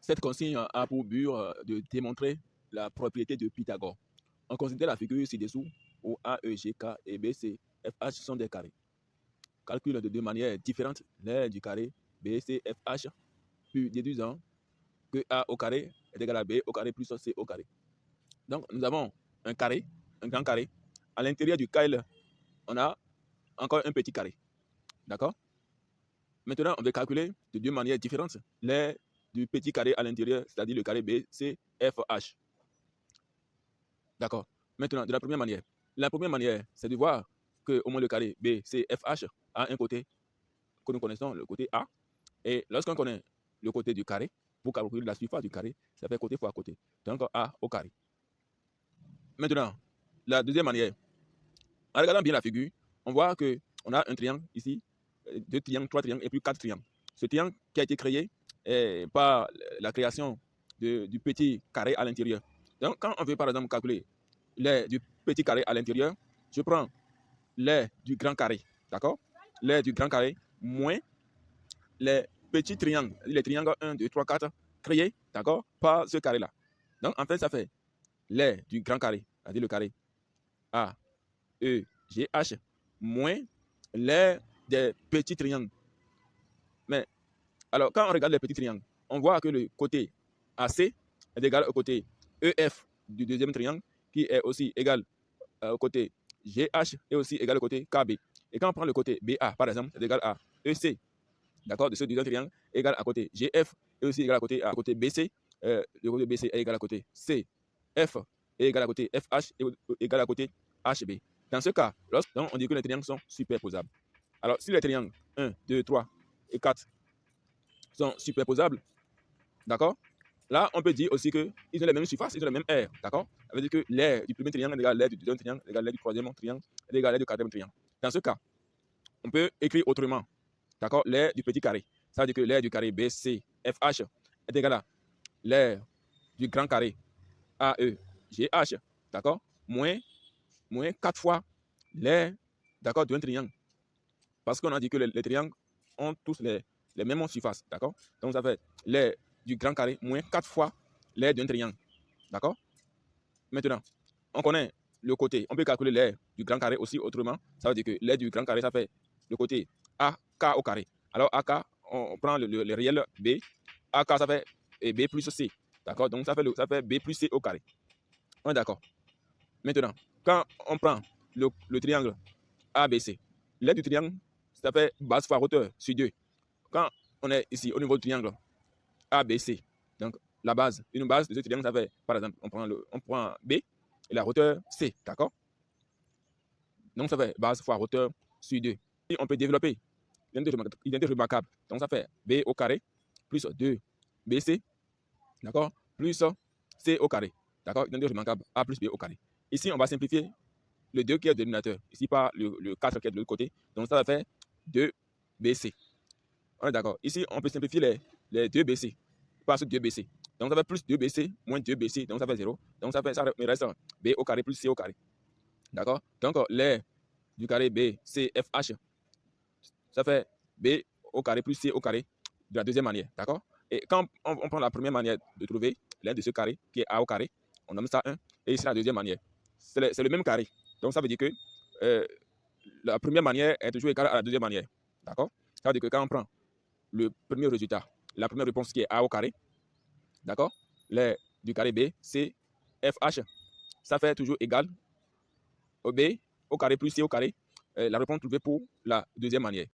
Cette consigne a pour but de démontrer la propriété de Pythagore. On considère la figure ci-dessous où A, E, G, K et B, C, F, H sont des carrés. Calcule de deux manières différentes l'aire du carré B, C, F, H, puis déduisant que A au carré est égal à B au carré plus C au carré. Donc, nous avons un carré, un grand carré. À l'intérieur duquel on a encore un petit carré. D'accord? Maintenant, on va calculer de deux manières différentes l'aire du petit carré à l'intérieur, c'est-à-dire le carré B, C, F, H. D'accord? Maintenant, de la première manière. La première manière, c'est de voir que au moins le carré B, C, F, H a un côté que nous connaissons, le côté A. Et lorsqu'on connaît le côté du carré, pour calculer la surface du carré, ça fait côté fois côté. Donc A au carré. Maintenant, la deuxième manière. En regardant bien la figure, on voit qu'on a un triangle ici, deux triangles, trois triangles et puis quatre triangles. Ce triangle qui a été créé par la création du petit carré à l'intérieur. Donc, quand on veut par exemple calculer l'aire du petit carré à l'intérieur, je prends l'aire du grand carré, d'accord? L'aire du grand carré moins les petits triangles, les triangles 1, 2, 3, 4, créés, d'accord, par ce carré-là. Donc, en fait, ça fait l'aire du grand carré, c'est-à-dire le carré A, E, G, H, moins l'aire des petits triangles. Mais, alors, quand on regarde les petits triangles, on voit que le côté AC est égal au côté EF du deuxième triangle, qui est aussi égal au côté GH et aussi égal au côté KB. Et quand on prend le côté BA, par exemple, c'est égal à EC, d'accord, de ce deuxième triangle, égal à côté GF et aussi égal à côté BC. Le côté BC est égal à côté CF est égal à côté FH et égal à côté HB. Dans ce cas, lorsqu'on dit que les triangles sont superposables. Alors, si les triangles 1, 2, 3 et 4 sont superposables, d'accord, là, on peut dire aussi qu'ils ont les mêmes surfaces, ils ont les mêmes aires, d'accord. Ça veut dire que l'aire du premier triangle est égal à l'aire du deuxième triangle, est égal à l'aire du troisième triangle, est égal à l'aire du quatrième triangle. Dans ce cas, on peut écrire autrement, d'accord, l'aire du petit carré. Ça veut dire que l'aire du carré BCFH est égal à l'aire du grand carré AEGH, d'accord, moins 4 fois l'aire, d'accord, d'un triangle. Parce qu'on a dit que les triangles ont tous les mêmes surfaces, d'accord. Donc ça fait l'aire du grand carré moins 4 fois l'aire d'un triangle, d'accord. Maintenant, on connaît le côté, on peut calculer l'aire du grand carré aussi autrement. Ça veut dire que l'aire du grand carré, ça fait le côté AK au carré. Alors AK, on prend le réel B, AK ça fait B plus C, d'accord. Donc ça fait B plus C au carré. On est d'accord. Maintenant, quand on prend le triangle ABC, l'aire du triangle, ça fait base fois hauteur sur 2. Quand on est ici au niveau du triangle ABC, donc la base, une base de ce triangle, ça fait, par exemple, on prend B et la hauteur C, d'accord? Donc ça fait base fois hauteur sur 2. Et on peut développer l'identité remarquable. Donc ça fait B au carré plus 2BC, d'accord? Plus C au carré, d'accord? Identité remarquable A plus B au carré. Ici, on va simplifier le 2 qui est le dénominateur. Ici, par le 4 qui est de l'autre côté. Donc ça va faire 2BC. On est d'accord. Ici, on peut simplifier les 2BC par ce 2BC. Donc ça fait plus 2BC moins 2BC. Donc ça fait 0. Donc ça me reste B au carré plus C au carré. D'accord. Donc l'aire du carré BCFH, ça fait B au carré plus C au carré de la deuxième manière. D'accord. Et quand on prend la première manière de trouver l'aire de ce carré, qui est A au carré, on nomme ça 1. Et ici, la deuxième manière. C'est le même carré. Donc ça veut dire que la première manière est toujours égale à la deuxième manière. D'accord. Ça veut dire que quand on prend le premier résultat, la première réponse qui est A au carré, d'accord, l'aire du carré B, C, F, H, ça fait toujours égal au B au carré plus C au carré, la réponse trouvée pour la deuxième manière.